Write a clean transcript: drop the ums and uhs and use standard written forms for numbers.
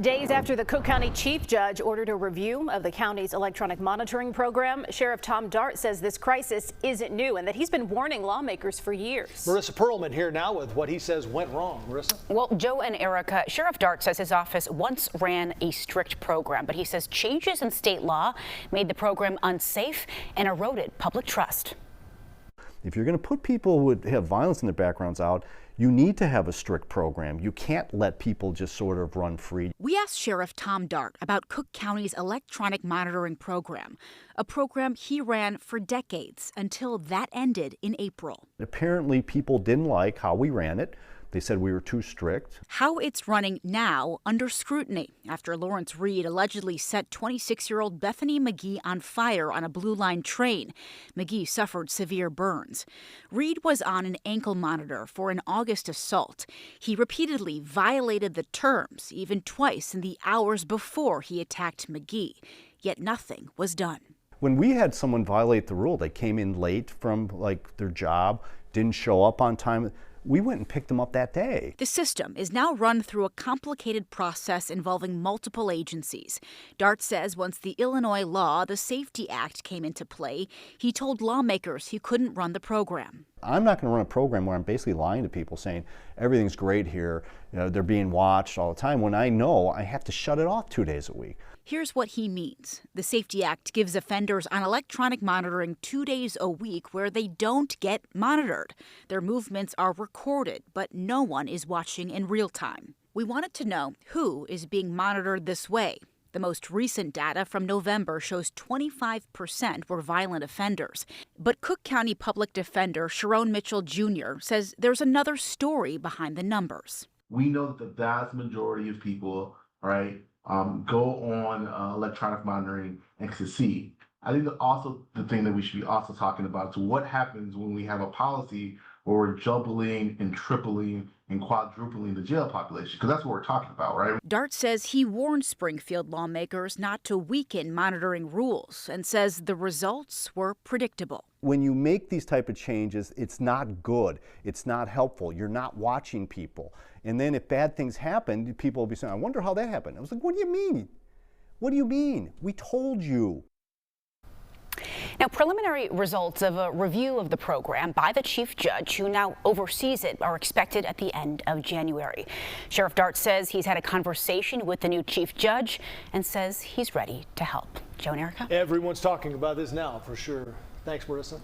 Days after the Cook County Chief Judge ordered a review of the county's electronic monitoring program, Sheriff Tom Dart says this crisis isn't new and that he's been warning lawmakers for years. Marissa Perlman here now with what he says went wrong. Marissa? Well, Joe and Erica, Sheriff Dart says his office once ran a strict program, but he says changes in state law made the program unsafe and eroded public trust. If you're going to put people who have violence in their backgrounds out, you need to have a strict program. You can't let people just sort of run free. We asked Sheriff Tom Dart about Cook County's electronic monitoring program, a program he ran for decades until that ended in April. Apparently, people didn't like how we ran it. They said we were too strict. How it's running now under scrutiny after Lawrence Reed allegedly set 26-year-old Bethany McGee on fire on a Blue Line train. McGee suffered severe burns. Reed was on an ankle monitor for an August assault. He repeatedly violated the terms, even twice in the hours before he attacked McGee. Yet nothing was done. When we had someone violate the rule, they came in late from their job, didn't show up on time. We went and picked them up that day. The system is now run through a complicated process involving multiple agencies. Dart says once the Illinois law, the Safety Act, came into play, he told lawmakers he couldn't run the program. I'm not going to run a program where I'm basically lying to people saying everything's great here, they're being watched all the time, when I know I have to shut it off 2 days a week. Here's what he means. The Safety Act gives offenders on electronic monitoring 2 days a week where they don't get monitored. Their movements are recorded, but no one is watching in real time. We wanted to know who is being monitored this way. The most recent data from November shows 25% were violent offenders. But Cook County Public Defender Sharon Mitchell Jr. says there's another story behind the numbers. We know that the vast majority of people, right, go on electronic monitoring and succeed. I think that also the thing that we should be also talking about is what happens when we have a policy where we're doubling and tripling and quadrupling the jail population, because that's what we're talking about, right? Dart says he warned Springfield lawmakers not to weaken monitoring rules and says the results were predictable. When you make these type of changes, it's not good. It's not helpful. You're not watching people. And then if bad things happen, people will be saying, I wonder how that happened. I was like, what do you mean? What do you mean? We told you. Now, preliminary results of a review of the program by the chief judge who now oversees it are expected at the end of January. Sheriff Dart says he's had a conversation with the new chief judge and says he's ready to help. Joe and Erica? Everyone's talking about this now for sure. Thanks, Marissa.